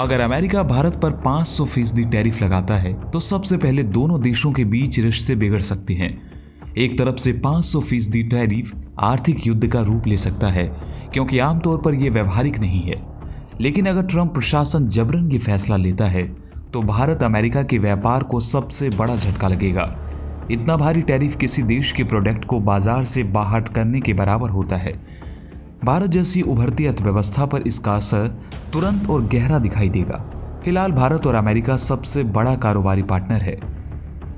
अगर अमेरिका भारत पर 500% टैरिफ लगाता है तो सबसे पहले दोनों देशों के बीच रिश्ते बिगड़ सकते हैं। एक तरफ से 500% टैरिफ आर्थिक युद्ध का रूप ले सकता है, क्योंकि आमतौर पर यह व्यवहारिक नहीं है। लेकिन अगर ट्रंप प्रशासन जबरन ये फैसला लेता है तो भारत अमेरिका के व्यापार को सबसे बड़ा झटका लगेगा। इतना भारी टैरिफ किसी देश के प्रोडक्ट को बाजार से बाहर करने के बराबर होता है। भारत जैसी उभरती अर्थव्यवस्था पर इसका असर तुरंत और गहरा दिखाई देगा। फिलहाल भारत और अमेरिका सबसे बड़ा कारोबारी पार्टनर है।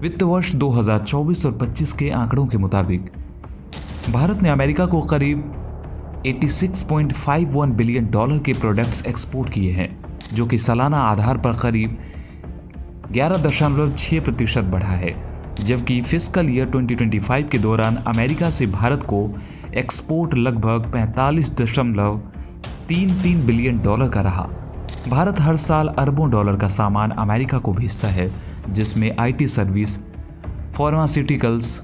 वित्त वर्ष 2024 और 25 के आंकड़ों के मुताबिक भारत ने अमेरिका को करीब $86.51 बिलियन के प्रोडक्ट्स एक्सपोर्ट किए हैं, जो कि सालाना आधार पर करीब 11.6% बढ़ा है। जबकि फिस्कल ईयर 2025 के दौरान अमेरिका से भारत को एक्सपोर्ट लगभग $45.33 बिलियन का रहा। भारत हर साल अरबों डॉलर का सामान अमेरिका को भेजता है, जिसमें IT service, pharmaceuticals,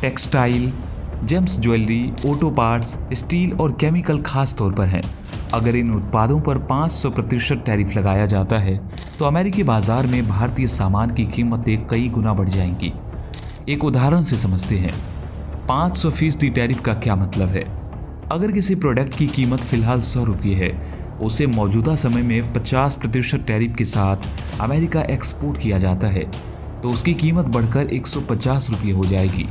textile, James jewellery, auto parts, steel और केमिकल खास तौर पर हैं। अगर इन उत्पादों पर 500% टैरिफ लगाया जाता है तो अमेरिकी बाजार में भारतीय सामान की कीमतें कई गुना बढ़ जाएंगी। एक उदाहरण से समझते हैं। 500% टैरिफ का क्या मतलब है। अगर किसी प्रोडक्ट की कीमत फिलहाल ₹100 है, उसे मौजूदा समय में 50% टैरिफ के साथ अमेरिका एक्सपोर्ट किया जाता है तो उसकी कीमत बढ़कर ₹150 हो जाएगी।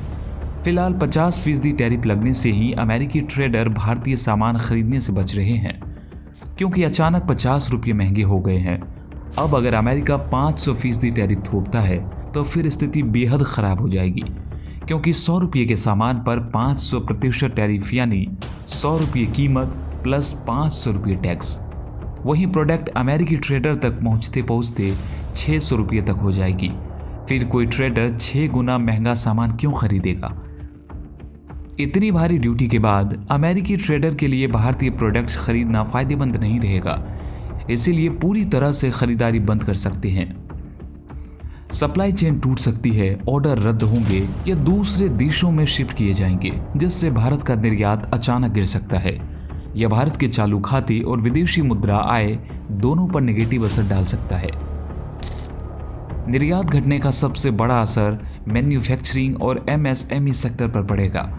फिलहाल 50% टैरिफ लगने से ही अमेरिकी ट्रेडर भारतीय सामान खरीदने से बच रहे हैं, क्योंकि अचानक ₹50 महंगे हो गए हैं। अब अगर अमेरिका 500% टैरिफ थोपता है तो फिर स्थिति बेहद खराब हो जाएगी, क्योंकि ₹100 के सामान पर 500% टैरिफ यानी ₹100 कीमत प्लस ₹500 टैक्स। वहीं प्रोडक्ट अमेरिकी ट्रेडर तक पहुंचते पहुंचते ₹600 तक हो जाएगी। फिर कोई ट्रेडर 6 गुना महंगा सामान क्यों खरीदेगा। इतनी भारी ड्यूटी के बाद अमेरिकी ट्रेडर के लिए भारतीय प्रोडक्ट्स खरीदना फायदेमंद नहीं रहेगा, इसीलिए पूरी तरह से खरीदारी बंद कर सकते हैं। सप्लाई चेन टूट सकती है, ऑर्डर रद्द होंगे या दूसरे देशों में शिफ्ट किए जाएंगे, जिससे भारत का निर्यात अचानक गिर सकता है। यह भारत के चालू खाते और विदेशी मुद्रा आय दोनों पर नेगेटिव असर डाल सकता है। निर्यात घटने का सबसे बड़ा असर मैन्युफैक्चरिंग और एमएसएमई सेक्टर पर पड़ेगा,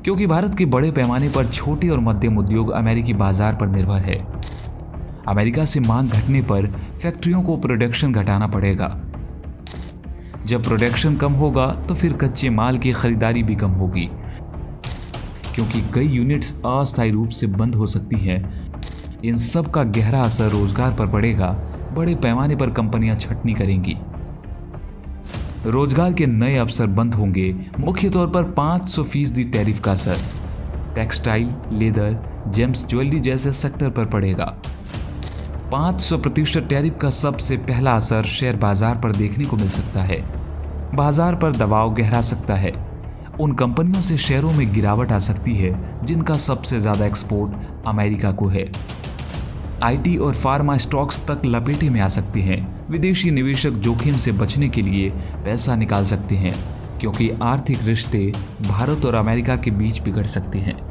क्योंकि भारत के बड़े पैमाने पर छोटे और मध्यम उद्योग अमेरिकी बाजार पर निर्भर है। अमेरिका से मांग घटने पर फैक्ट्रियों को प्रोडक्शन घटाना पड़ेगा। जब प्रोडक्शन कम होगा तो फिर कच्चे माल की खरीदारी भी कम होगी, क्योंकि कई यूनिट्स अस्थायी रूप से बंद हो सकती हैं। इन सब का गहरा असर रोजगार पर पड़ेगा। बड़े पैमाने पर कंपनियां छटनी करेंगी, रोजगार के नए अवसर बंद होंगे। मुख्य तौर पर 500% टैरिफ का असर टेक्सटाइल, लेदर, जेम्स ज्वेलरी जैसे सेक्टर पर पड़ेगा। 500% टैरिफ का सबसे पहला असर शेयर बाजार पर देखने को मिल सकता है। बाजार पर दबाव गहरा सकता है। उन कंपनियों से शेयरों में गिरावट आ सकती है जिनका सबसे ज़्यादा एक्सपोर्ट अमेरिका को है। आईटी और फार्मा स्टॉक्स तक लपेटे में आ सकते हैं। विदेशी निवेशक जोखिम से बचने के लिए पैसा निकाल सकते हैं, क्योंकि आर्थिक रिश्ते भारत और अमेरिका के बीच बिगड़ सकते हैं।